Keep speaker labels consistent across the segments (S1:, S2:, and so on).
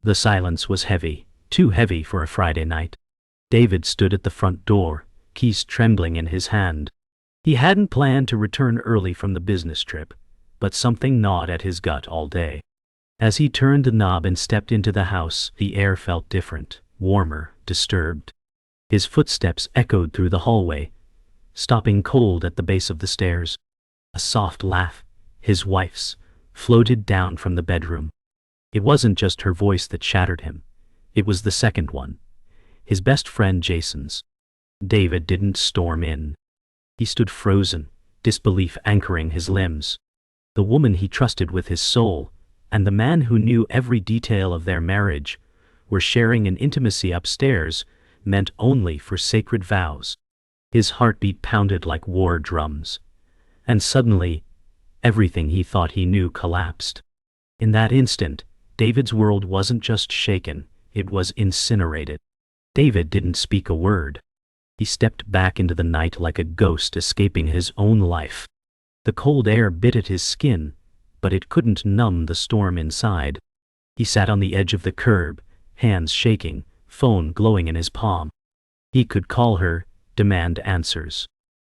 S1: The silence was heavy, too heavy for a Friday night. David stood at the front door, keys trembling in his hand. He hadn't planned to return early from the business trip, but something gnawed at his gut all day. As he turned the knob and stepped into the house, the air felt different, warmer, disturbed. His footsteps echoed through the hallway, stopping cold at the base of the stairs. A soft laugh, his wife's, floated down from the bedroom. It wasn't just her voice that shattered him. It was the second one, his best friend Jason's. David didn't storm in. He stood frozen, disbelief anchoring his limbs. The woman he trusted with his soul, and the man who knew every detail of their marriage, were sharing an intimacy upstairs meant only for sacred vows. His heartbeat pounded like war drums. And suddenly, everything he thought he knew collapsed. In that instant, David's world wasn't just shaken, it was incinerated. David didn't speak a word. He stepped back into the night like a ghost escaping his own life. The cold air bit at his skin, but it couldn't numb the storm inside. He sat on the edge of the curb, hands shaking, phone glowing in his palm. He could call her, demand answers.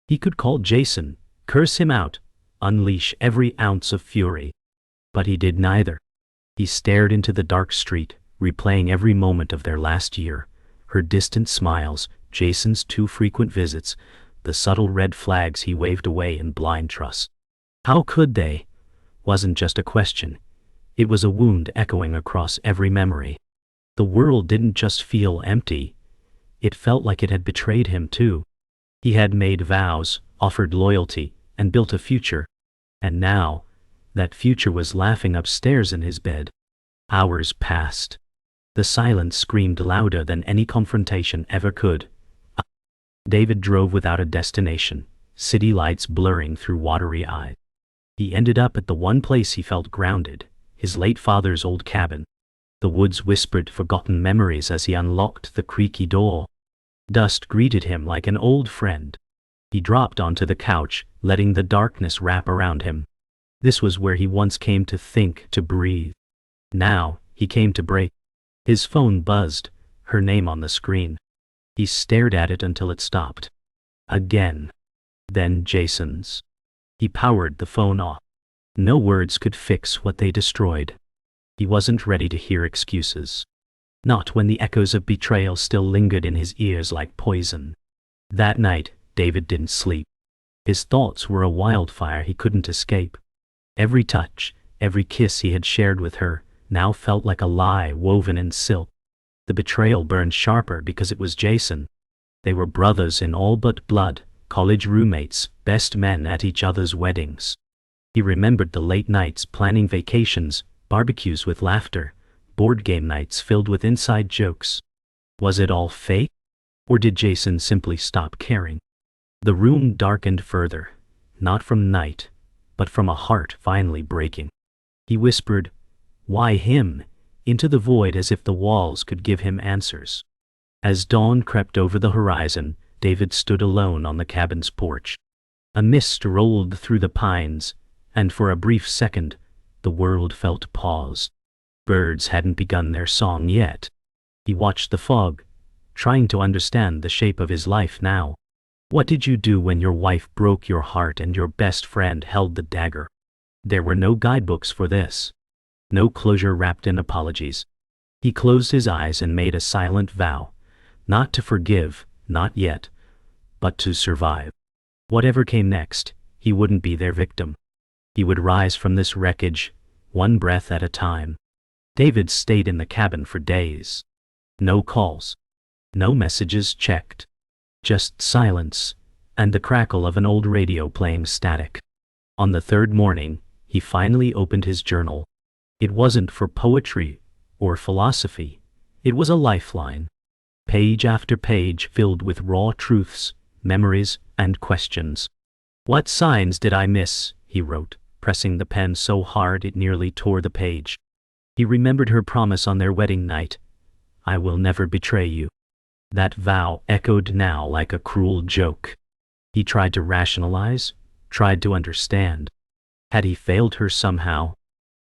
S1: He could call Jason, curse him out, unleash every ounce of fury. But he did neither. He stared into the dark street, replaying every moment of their last year, her distant smiles, Jason's too frequent visits, the subtle red flags he waved away in blind trust. How could they? Wasn't just a question. It was a wound echoing across every memory. The world didn't just feel empty. It felt like it had betrayed him too. He had made vows, offered loyalty, and built a future. And now, that future was laughing upstairs in his bed. Hours passed. The silence screamed louder than any confrontation ever could. David drove without a destination, city lights blurring through watery eyes. He ended up at the one place he felt grounded, his late father's old cabin. The woods whispered forgotten memories as he unlocked the creaky door. Dust greeted him like an old friend. He dropped onto the couch, letting the darkness wrap around him. This was where he once came to think, to breathe. Now, he came to break. His phone buzzed, her name on the screen. He stared at it until it stopped. Again. Then Jason's. He powered the phone off. No words could fix what they destroyed. He wasn't ready to hear excuses. Not when the echoes of betrayal still lingered in his ears like poison. That night, David didn't sleep. His thoughts were a wildfire he couldn't escape. Every touch, every kiss he had shared with her, now felt like a lie woven in silk. The betrayal burned sharper because it was Jason. They were brothers in all but blood, college roommates, best men at each other's weddings. He remembered the late nights planning vacations, barbecues with laughter, board game nights filled with inside jokes. Was it all fake? Or did Jason simply stop caring? The room darkened further, not from night, but from a heart finally breaking. He whispered, "Why him?" into the void as if the walls could give him answers. As dawn crept over the horizon, David stood alone on the cabin's porch. A mist rolled through the pines, and for a brief second, the world felt paused. Birds hadn't begun their song yet. He watched the fog, trying to understand the shape of his life now. What did you do when your wife broke your heart and your best friend held the dagger? There were no guidebooks for this. No closure wrapped in apologies. He closed his eyes and made a silent vow, not to forgive, not yet, but to survive. Whatever came next, he wouldn't be their victim. He would rise from this wreckage, one breath at a time. David stayed in the cabin for days. No calls. No messages checked. Just silence, and the crackle of an old radio playing static. On the third morning, he finally opened his journal. It wasn't for poetry or philosophy. It was a lifeline. Page after page filled with raw truths, memories, and questions. "What signs did I miss?" he wrote, pressing the pen so hard it nearly tore the page. He remembered her promise on their wedding night, "I will never betray you." That vow echoed now like a cruel joke. He tried to rationalize, tried to understand. Had he failed her somehow?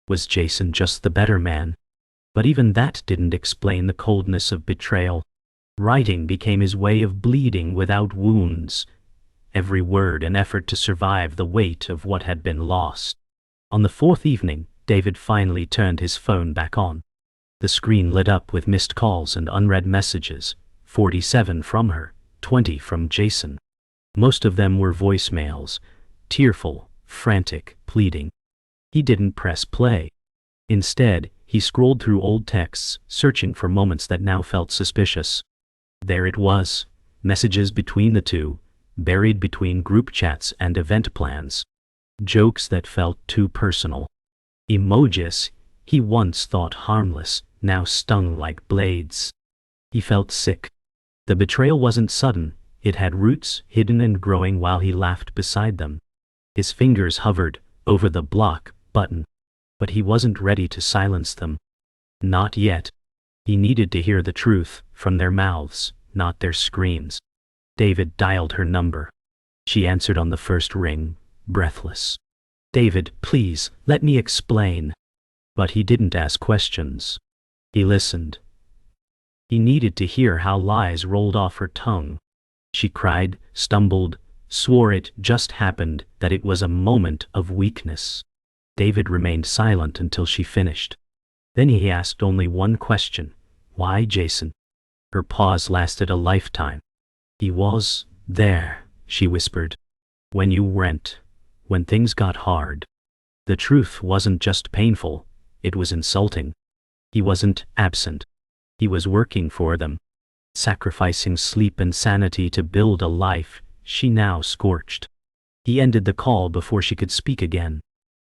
S1: Was Jason just the better man? But even that didn't explain the coldness of betrayal. Writing became his way of bleeding without wounds, every word an effort to survive the weight of what had been lost. On the fourth evening, David finally turned his phone back on. The screen lit up with missed calls and unread messages, 47 from her, 20 from Jason. Most of them were voicemails, tearful, frantic, pleading. He didn't press play. Instead, he scrolled through old texts, searching for moments that now felt suspicious. There it was, messages between the two, buried between group chats and event plans. Jokes that felt too personal. Emojis he once thought harmless, now stung like blades. He felt sick. The betrayal wasn't sudden, it had roots hidden and growing while he laughed beside them. His fingers hovered over the block button, but he wasn't ready to silence them. Not yet. He needed to hear the truth from their mouths, not their screams. David dialed her number. She answered on the first ring, breathless. "David, please, let me explain." But he didn't ask questions. He listened. He needed to hear how lies rolled off her tongue. She cried, stumbled, swore it just happened, that it was a moment of weakness. David remained silent until she finished. Then he asked only one question. "Why, Jason?" Her pause lasted a lifetime. "He was there," she whispered. "When you went, when things got hard." The truth wasn't just painful, it was insulting. He wasn't absent. He was working for them, sacrificing sleep and sanity to build a life she now scorched. He ended the call before she could speak again.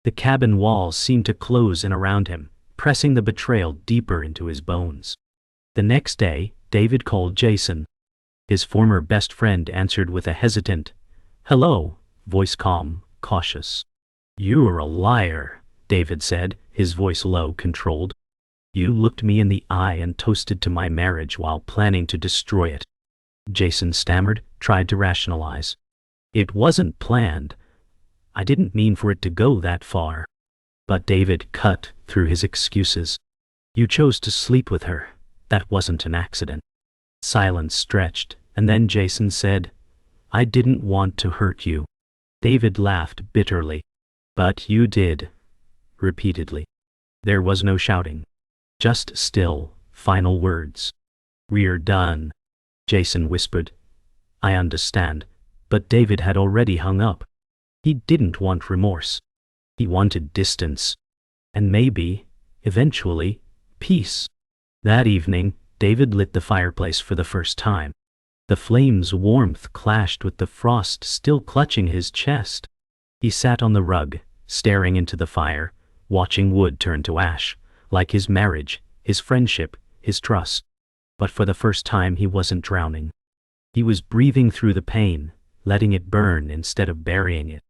S1: The cabin walls seemed to close in around him, pressing the betrayal deeper into his bones. The next day, David called Jason. His former best friend answered with a hesitant, "Hello," voice calm, cautious. "You're a liar," David said, his voice low, controlled. "You looked me in the eye and toasted to my marriage while planning to destroy it." Jason stammered, tried to rationalize. "It wasn't planned. I didn't mean for it to go that far." But David cut through his excuses. "You chose to sleep with her. That wasn't an accident." Silence stretched, and then Jason said, "I didn't want to hurt you." David laughed bitterly. "But you did." Repeatedly. There was no shouting. Just still, final words. "We're done." Jason whispered. "I understand." But David had already hung up. He didn't want remorse. He wanted distance. And maybe, eventually, peace. That evening, David lit the fireplace for the first time. The flame's warmth clashed with the frost still clutching his chest. He sat on the rug, staring into the fire, watching wood turn to ash, like his marriage, his friendship, his trust. But for the first time he wasn't drowning. He was breathing through the pain, letting it burn instead of burying it.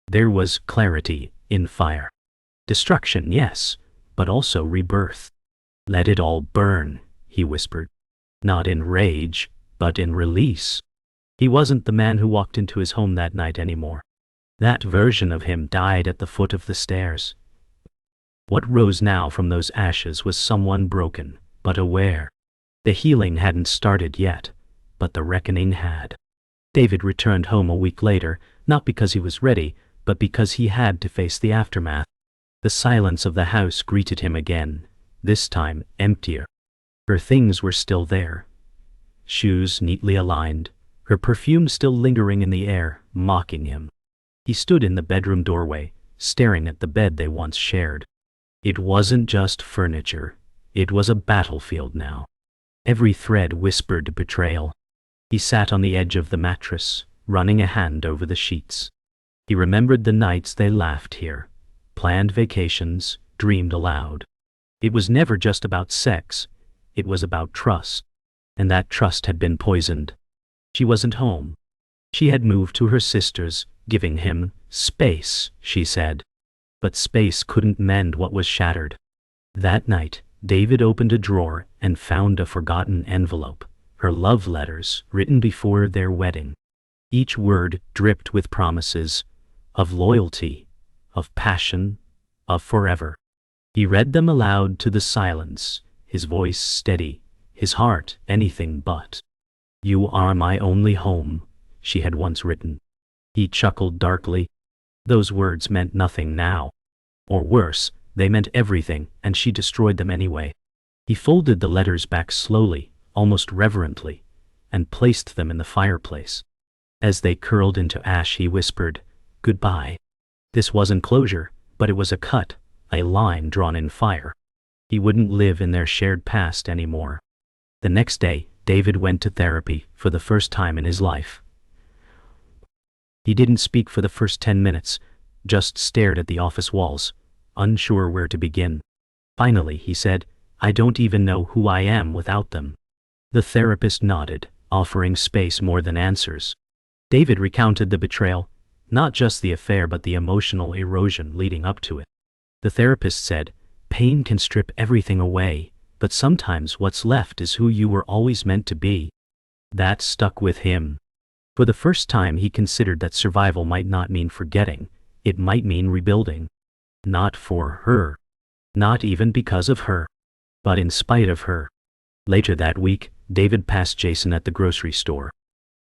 S1: There was clarity in fire. Destruction, yes, but also rebirth. "Let it all burn," he whispered. Not in rage, but in release. He wasn't the man who walked into his home that night anymore. That version of him died at the foot of the stairs. What rose now from those ashes was someone broken, but aware. The healing hadn't started yet, but the reckoning had. David returned home a week later, not because he was ready, but because he had to face the aftermath. The silence of the house greeted him again, this time emptier. Her things were still there. Shoes neatly aligned, her perfume still lingering in the air, mocking him. He stood in the bedroom doorway, staring at the bed they once shared. It wasn't just furniture, it was a battlefield now. Every thread whispered betrayal. He sat on the edge of the mattress, running a hand over the sheets. He remembered the nights they laughed here, planned vacations, dreamed aloud. It was never just about sex, it was about trust. And that trust had been poisoned. She wasn't home. She had moved to her sister's, giving him space, she said. But space couldn't mend what was shattered. That night, David opened a drawer and found a forgotten envelope, her love letters written before their wedding. Each word dripped with promises of loyalty, of passion, of forever. He read them aloud to the silence, his voice steady, his heart anything but. "You are my only home," she had once written. He chuckled darkly. Those words meant nothing now. Or worse, they meant everything, and she destroyed them anyway. He folded the letters back slowly, almost reverently, and placed them in the fireplace. As they curled into ash, he whispered, "Goodbye." This wasn't closure, but it was a cut, a line drawn in fire. He wouldn't live in their shared past anymore. The next day, David went to therapy for the first time in his life. He didn't speak for the first 10 minutes, just stared at the office walls, unsure where to begin. Finally, he said, "I don't even know who I am without them." The therapist nodded, offering space more than answers. David recounted the betrayal, not just the affair but the emotional erosion leading up to it. The therapist said, "Pain can strip everything away, but sometimes what's left is who you were always meant to be." That stuck with him. For the first time he considered that survival might not mean forgetting, it might mean rebuilding. Not for her. Not even because of her. But in spite of her. Later that week, David passed Jason at the grocery store.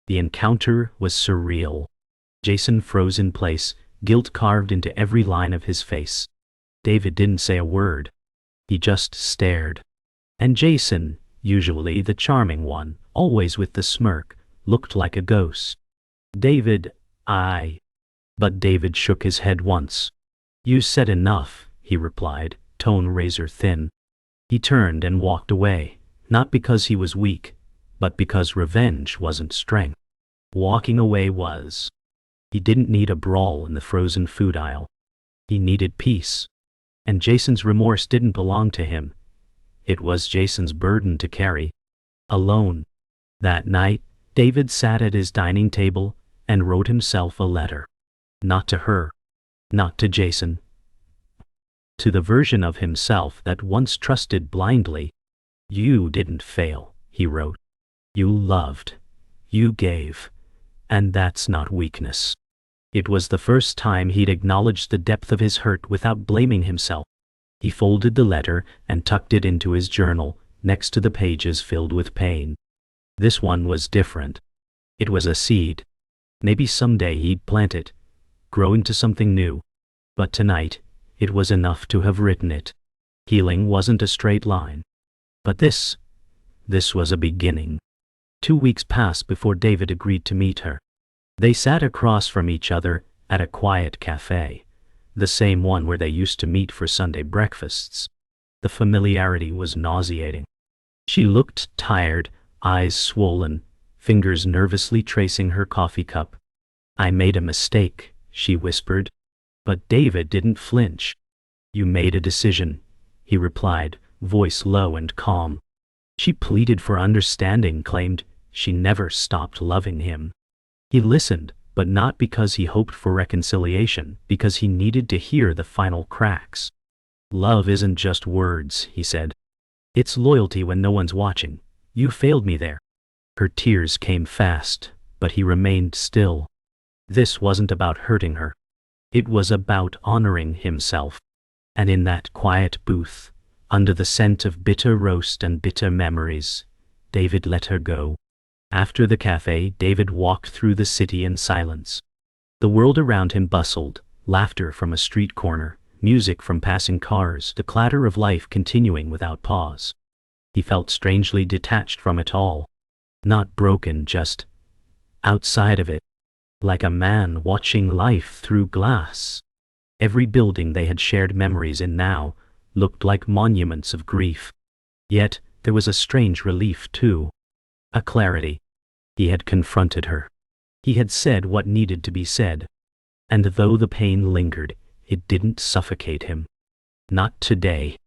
S1: The encounter was surreal. Jason froze in place, guilt carved into every line of his face. David didn't say a word. He just stared. And Jason, usually the charming one, always with the smirk, looked like a ghost. "David, But David shook his head once. "You said enough," he replied, tone razor thin. He turned and walked away, not because he was weak, but because revenge wasn't strength. Walking away was. He didn't need a brawl in the frozen food aisle. He needed peace. And Jason's remorse didn't belong to him. It was Jason's burden to carry. Alone. That night, David sat at his dining table and wrote himself a letter. Not to her. Not to Jason. To the version of himself that once trusted blindly. "You didn't fail," he wrote. "You loved. You gave. And that's not weakness." It was the first time he'd acknowledged the depth of his hurt without blaming himself. He folded the letter and tucked it into his journal, next to the pages filled with pain. This one was different. It was a seed. Maybe someday he'd plant it, grow into something new. But tonight, it was enough to have written it. Healing wasn't a straight line. But this was a beginning. 2 weeks passed before David agreed to meet her. They sat across from each other at a quiet cafe, the same one where they used to meet for Sunday breakfasts. The familiarity was nauseating. She looked tired, eyes swollen, fingers nervously tracing her coffee cup. "I made a mistake," she whispered. But David didn't flinch. "You made a decision," he replied, voice low and calm. She pleaded for understanding, claimed she never stopped loving him. He listened, but not because he hoped for reconciliation, because he needed to hear the final cracks. "Love isn't just words," he said. "It's loyalty when no one's watching. You failed me there." Her tears came fast, but he remained still. This wasn't about hurting her. It was about honoring himself. And in that quiet booth, under the scent of bitter roast and bitter memories, David let her go. After the cafe, David walked through the city in silence. The world around him bustled, laughter from a street corner, music from passing cars, the clatter of life continuing without pause. He felt strangely detached from it all. Not broken, just outside of it. Like a man watching life through glass. Every building they had shared memories in now looked like monuments of grief. Yet, there was a strange relief too. A clarity. He had confronted her. He had said what needed to be said. And though the pain lingered, it didn't suffocate him. Not today.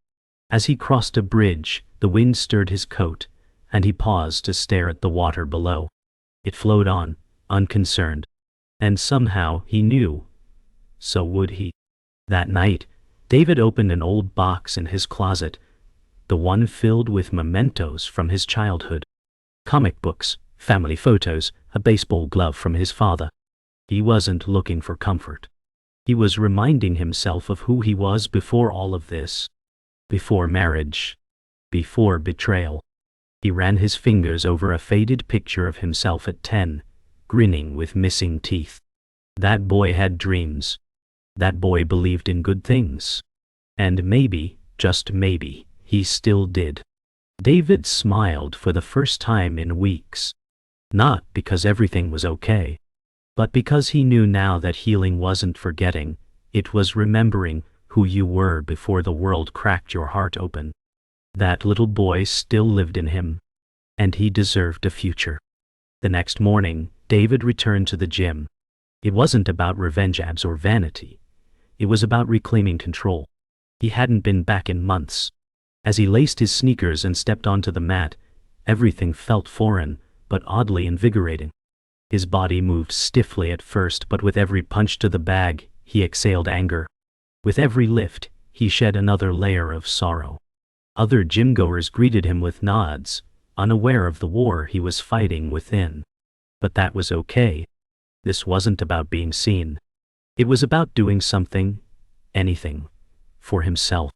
S1: As he crossed a bridge, the wind stirred his coat, and he paused to stare at the water below. It flowed on, unconcerned. And somehow he knew. So would he. That night, David opened an old box in his closet, the one filled with mementos from his childhood. Comic books, family photos, a baseball glove from his father. He wasn't looking for comfort. He was reminding himself of who he was before all of this. before marriage, before betrayal. He ran his fingers over a faded picture of himself at 10, grinning with missing teeth. That boy had dreams. That boy believed in good things. And maybe, just maybe, he still did. David smiled for the first time in weeks. Not because everything was okay, but because he knew now that healing wasn't forgetting, it was remembering who you were before the world cracked your heart open. That little boy still lived in him, and he deserved a future. The next morning, David returned to the gym. It wasn't about revenge abs or vanity. It was about reclaiming control. He hadn't been back in months. As he laced his sneakers and stepped onto the mat, everything felt foreign, but oddly invigorating. His body moved stiffly at first, but with every punch to the bag, he exhaled anger. With every lift, he shed another layer of sorrow. Other gym-goers greeted him with nods, unaware of the war he was fighting within. But that was okay. This wasn't about being seen. It was about doing something, anything, for himself.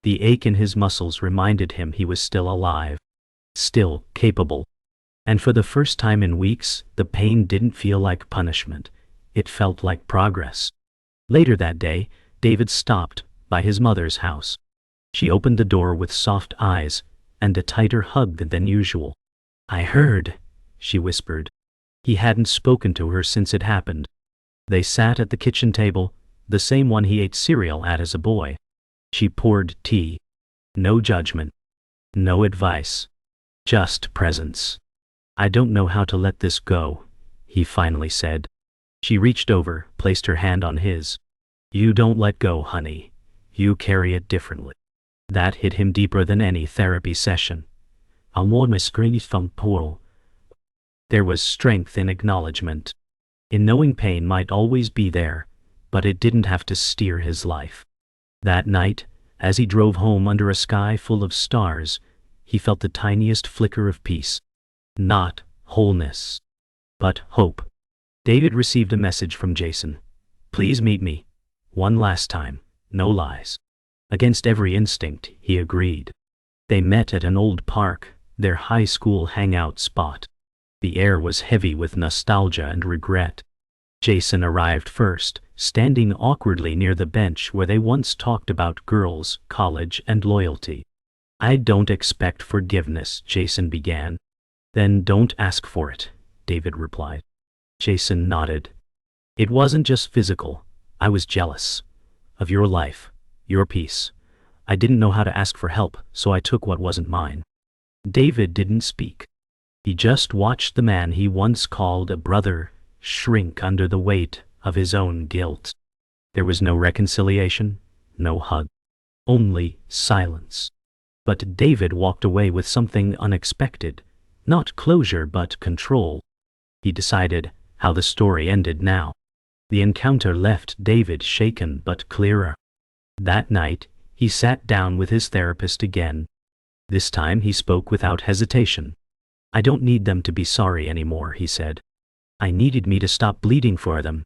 S1: The ache in his muscles reminded him he was still alive, still capable. And for the first time in weeks, the pain didn't feel like punishment. It felt like progress. Later that day, David stopped by his mother's house. She opened the door with soft eyes and a tighter hug than usual. "I heard," she whispered. He hadn't spoken to her since it happened. They sat at the kitchen table, the same one he ate cereal at as a boy. She poured tea. No judgment. No advice. Just presence. "I don't know how to let this go," he finally said. She reached over, placed her hand on his. "You don't let go, honey. You carry it differently." That hit him deeper than any therapy session. "I want my screen from Paul." There was strength in acknowledgement. In knowing pain might always be there, but it didn't have to steer his life. That night, as he drove home under a sky full of stars, he felt the tiniest flicker of peace. Not wholeness, but hope. David received a message from Jason. "Please meet me. One last time. No lies." Against every instinct, he agreed. They met at an old park, their high school hangout spot. The air was heavy with nostalgia and regret. Jason arrived first, standing awkwardly near the bench where they once talked about girls, college, and loyalty. "I don't expect forgiveness," Jason began. "Then don't ask for it," David replied. Jason nodded. "It wasn't just physical. I was jealous. Of your life, your peace. I didn't know how to ask for help, so I took what wasn't mine." David didn't speak. He just watched the man he once called a brother shrink under the weight of his own guilt. There was no reconciliation, no hug. Only silence. But David walked away with something unexpected. Not closure, but control. He decided how the story ended now. The encounter left David shaken but clearer. That night, he sat down with his therapist again. This time he spoke without hesitation. "I don't need them to be sorry anymore," he said. "I needed me to stop bleeding for them."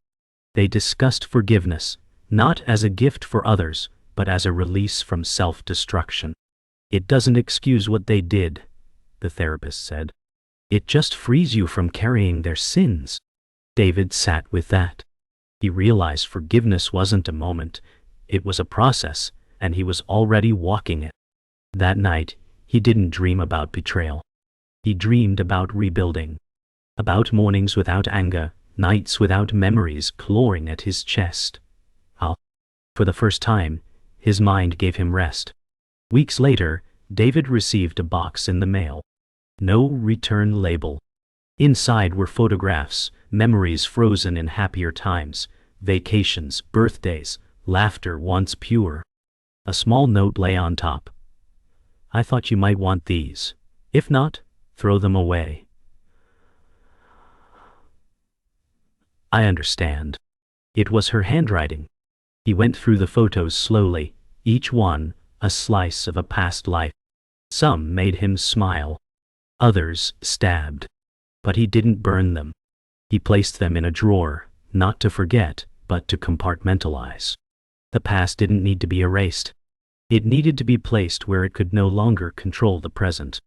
S1: They discussed forgiveness, not as a gift for others, but as a release from self-destruction. "It doesn't excuse what they did," the therapist said. "It just frees you from carrying their sins." David sat with that. He realized forgiveness wasn't a moment, it was a process, and he was already walking it. That night, he didn't dream about betrayal. He dreamed about rebuilding. About mornings without anger, nights without memories clawing at his chest. For the first time, his mind gave him rest. Weeks later, David received a box in the mail. No return label. Inside were photographs, memories frozen in happier times, vacations, birthdays, laughter once pure. A small note lay on top. "I thought you might want these. If not, throw them away." "I understand." It was her handwriting. He went through the photos slowly, each one a slice of a past life. Some made him smile. Others stabbed. But he didn't burn them. He placed them in a drawer, not to forget, but to compartmentalize. The past didn't need to be erased. It needed to be placed where it could no longer control the present.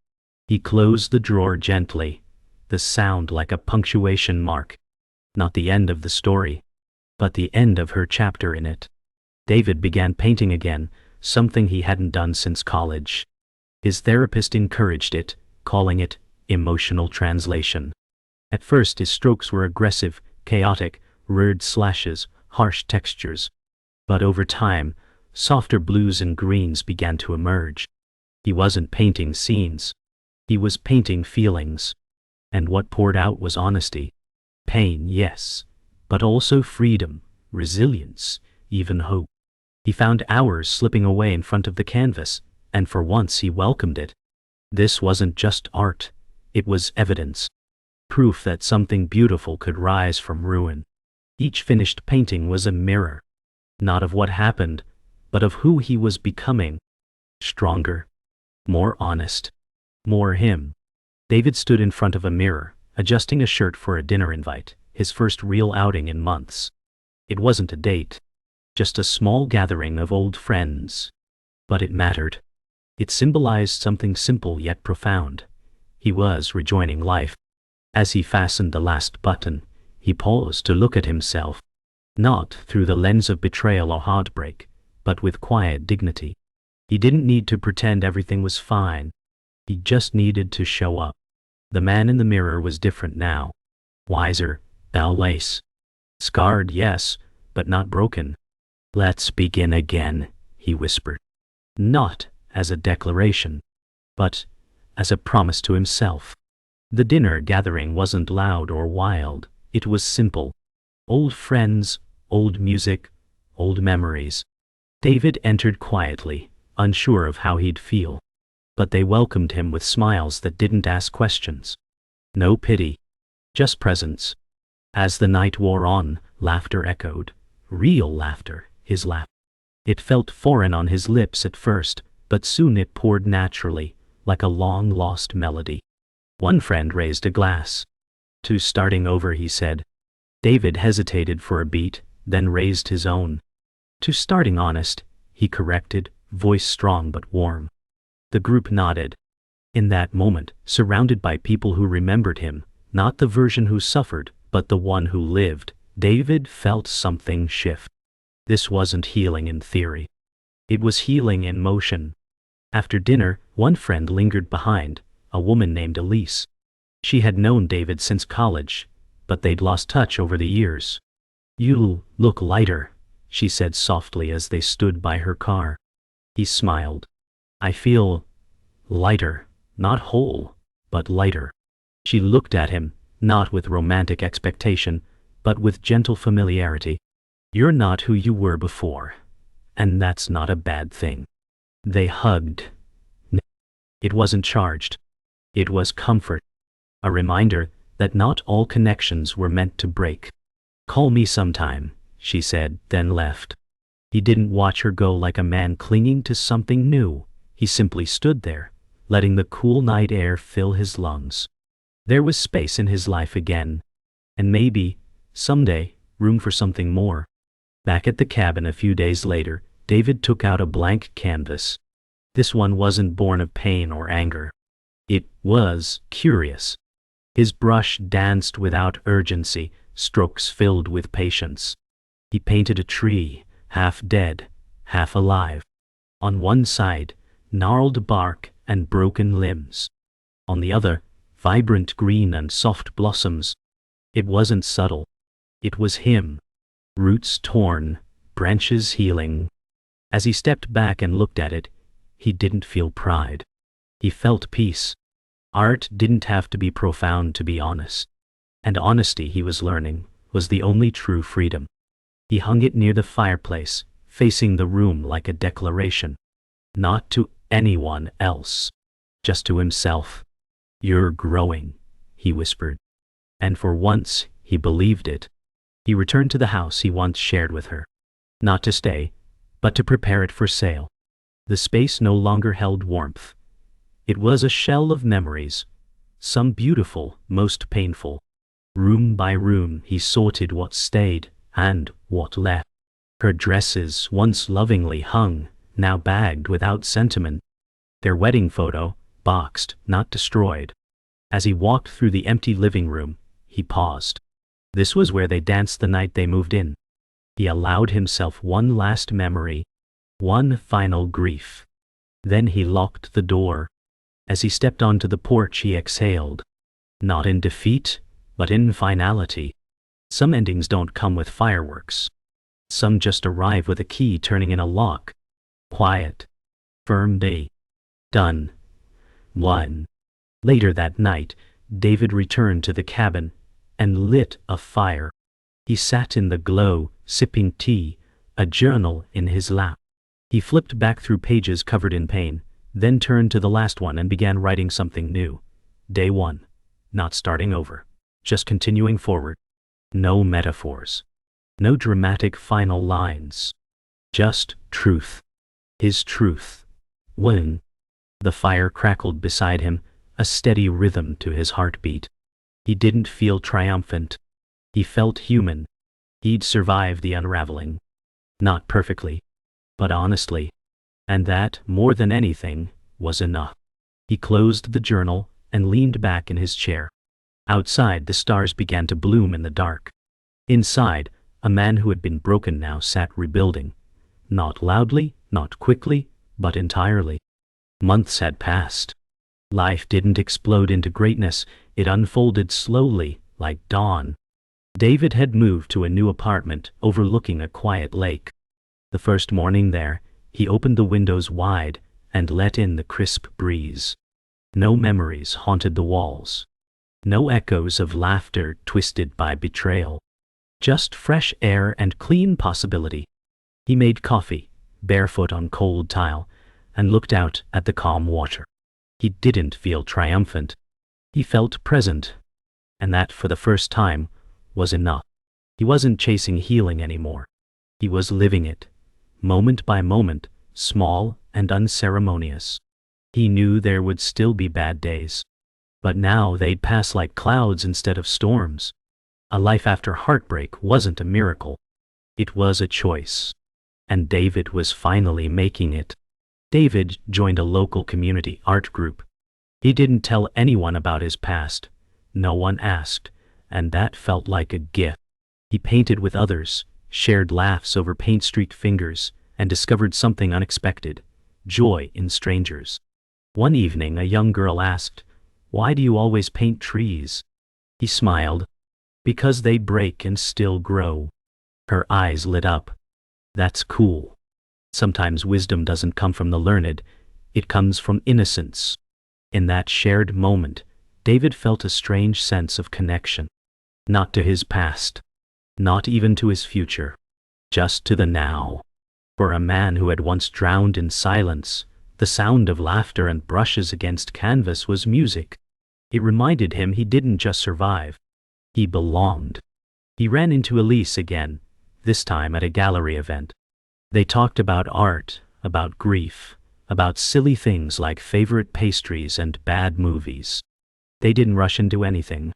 S1: He closed the drawer gently, the sound like a punctuation mark. Not the end of the story, but the end of her chapter in it. David began painting again, something he hadn't done since college. His therapist encouraged it, calling it emotional translation. At first his strokes were aggressive, chaotic, weird slashes, harsh textures. But over time, softer blues and greens began to emerge. He wasn't painting scenes. He was painting feelings. And what poured out was honesty. Pain, yes, but also freedom, resilience, even hope. He found hours slipping away in front of the canvas, and for once he welcomed it. This wasn't just art, it was evidence. Proof that something beautiful could rise from ruin. Each finished painting was a mirror. Not of what happened, but of who he was becoming. Stronger, more honest, more him. David stood in front of a mirror, adjusting a shirt for a dinner invite, his first real outing in months. It wasn't a date, just a small gathering of old friends. But it mattered. It symbolized something simple yet profound. He was rejoining life. As he fastened the last button, he paused to look at himself. Not through the lens of betrayal or heartbreak, but with quiet dignity. He didn't need to pretend everything was fine. He just needed to show up. The man in the mirror was different now. Wiser, lace. Scarred, yes, but not broken. "Let's begin again," he whispered. Not as a declaration, but as a promise to himself. The dinner gathering wasn't loud or wild, it was simple. Old friends, old music, old memories. David entered quietly, unsure of how he'd feel. But they welcomed him with smiles that didn't ask questions. No pity, just presence. As the night wore on, laughter echoed. Real laughter, his laugh. It felt foreign on his lips at first, but soon it poured naturally, like a long-lost melody. One friend raised a glass. "To starting over," he said. David hesitated for a beat, then raised his own. "To starting honest," he corrected, voice strong but warm. The group nodded. In that moment, surrounded by people who remembered him, not the version who suffered, but the one who lived, David felt something shift. This wasn't healing in theory. It was healing in motion. After dinner, one friend lingered behind, a woman named Elise. She had known David since college, but they'd lost touch over the years. "You look lighter," she said softly as they stood by her car. He smiled. "I feel lighter, not whole, but lighter." She looked at him, not with romantic expectation, but with gentle familiarity. "You're not who you were before, and that's not a bad thing." They hugged. It wasn't charged. It was comfort. A reminder that not all connections were meant to break. "Call me sometime," she said, then left. He didn't watch her go like a man clinging to something new. He simply stood there, letting the cool night air fill his lungs. There was space in his life again. And maybe, someday, room for something more. Back at the cabin a few days later, David took out a blank canvas. This one wasn't born of pain or anger. It was curious. His brush danced without urgency, strokes filled with patience. He painted a tree, half dead, half alive. On one side, gnarled bark and broken limbs. On the other, vibrant green and soft blossoms. It wasn't subtle. It was him. Roots torn, branches healing. As he stepped back and looked at it, he didn't feel pride. He felt peace. Art didn't have to be profound to be honest. And honesty, he was learning, was the only true freedom. He hung it near the fireplace, facing the room like a declaration. Not to anyone else, just to himself. "You're growing," he whispered. And for once, he believed it. He returned to the house he once shared with her. Not to stay, but to prepare it for sale. The space no longer held warmth. It was a shell of memories, some beautiful, most painful. Room by room he sorted what stayed and what left. Her dresses, once lovingly hung, now bagged without sentiment. Their wedding photo, boxed, not destroyed. As he walked through the empty living room, he paused. This was where they danced the night they moved in. He allowed himself one last memory, one final grief. Then he locked the door. As he stepped onto the porch, he exhaled. Not in defeat, but in finality. Some endings don't come with fireworks. Some just arrive with a key turning in a lock. Quiet. Firm day. Done. 1. Later that night, David returned to the cabin and lit a fire. He sat in the glow, sipping tea, a journal in his lap. He flipped back through pages covered in pain, then turned to the last one and began writing something new. Day 1. Not starting over. Just continuing forward. No metaphors. No dramatic final lines. Just truth. His truth. When the fire crackled beside him, a steady rhythm to his heartbeat. He didn't feel triumphant. He felt human. He'd survived the unraveling. Not perfectly, but honestly. And that, more than anything, was enough. He closed the journal and leaned back in his chair. Outside, the stars began to bloom in the dark. Inside, a man who had been broken now sat rebuilding. Not loudly, not quickly, but entirely. Months had passed. Life didn't explode into greatness, it unfolded slowly, like dawn. David had moved to a new apartment overlooking a quiet lake. The first morning there, he opened the windows wide and let in the crisp breeze. No memories haunted the walls. No echoes of laughter twisted by betrayal. Just fresh air and clean possibility. He made coffee, barefoot on cold tile, and looked out at the calm water. He didn't feel triumphant. He felt present. And that, for the first time, was enough. He wasn't chasing healing anymore. He was living it, moment by moment, small and unceremonious. He knew there would still be bad days. But now they'd pass like clouds instead of storms. A life after heartbreak wasn't a miracle. It was a choice. And David was finally making it. David joined a local community art group. He didn't tell anyone about his past. No one asked, and that felt like a gift. He painted with others, shared laughs over paint-streaked fingers, and discovered something unexpected: joy in strangers. One evening, a young girl asked, "Why do you always paint trees?" He smiled. "Because they break and still grow." Her eyes lit up. "That's cool. Sometimes wisdom doesn't come from the learned, it comes from innocence." In that shared moment, David felt a strange sense of connection. Not to his past. Not even to his future. Just to the now. For a man who had once drowned in silence, the sound of laughter and brushes against canvas was music. It reminded him he didn't just survive. He belonged. He ran into Elise again, this time at a gallery event. They talked about art, about grief, about silly things like favorite pastries and bad movies. They didn't rush into anything.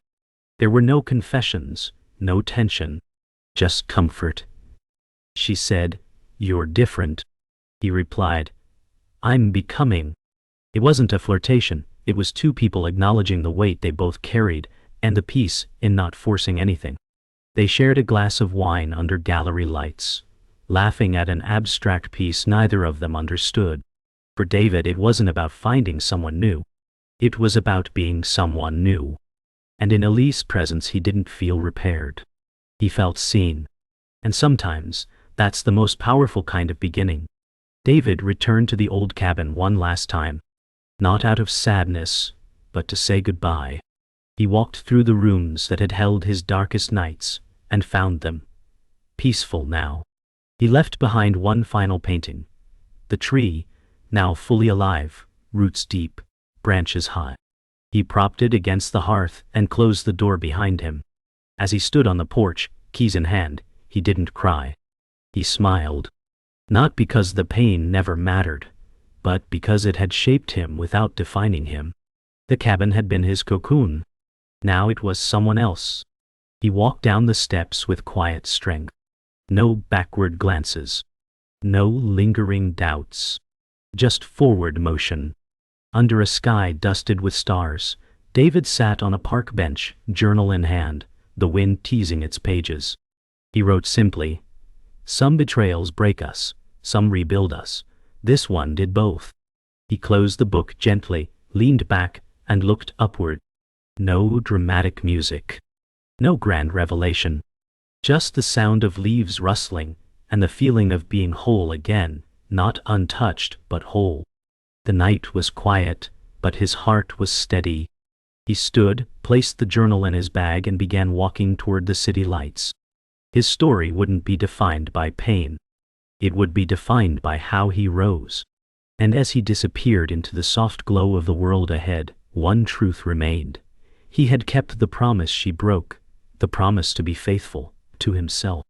S1: There were no confessions, no tension, just comfort. She said, "You're different." He replied, "I'm becoming." It wasn't a flirtation, it was two people acknowledging the weight they both carried and the peace in not forcing anything. They shared a glass of wine under gallery lights, laughing at an abstract piece neither of them understood. For David, it wasn't about finding someone new. It was about being someone new. And in Elise's presence, he didn't feel repaired. He felt seen. And sometimes, that's the most powerful kind of beginning. David returned to the old cabin one last time. Not out of sadness, but to say goodbye. He walked through the rooms that had held his darkest nights, and found them peaceful now. He left behind one final painting. The tree, now fully alive, roots deep, branches high. He propped it against the hearth and closed the door behind him. As he stood on the porch, keys in hand, he didn't cry. He smiled. Not because the pain never mattered, but because it had shaped him without defining him. The cabin had been his cocoon. Now it was someone else. He walked down the steps with quiet strength. No backward glances. No lingering doubts. Just forward motion. Under a sky dusted with stars, David sat on a park bench, journal in hand, the wind teasing its pages. He wrote simply, "Some betrayals break us, some rebuild us. This one did both." He closed the book gently, leaned back, and looked upward. No dramatic music. No grand revelation. Just the sound of leaves rustling, and the feeling of being whole again, not untouched but whole. The night was quiet, but his heart was steady. He stood, placed the journal in his bag, and began walking toward the city lights. His story wouldn't be defined by pain. It would be defined by how he rose. And as he disappeared into the soft glow of the world ahead, one truth remained. He had kept the promise she broke, the promise to be faithful to himself.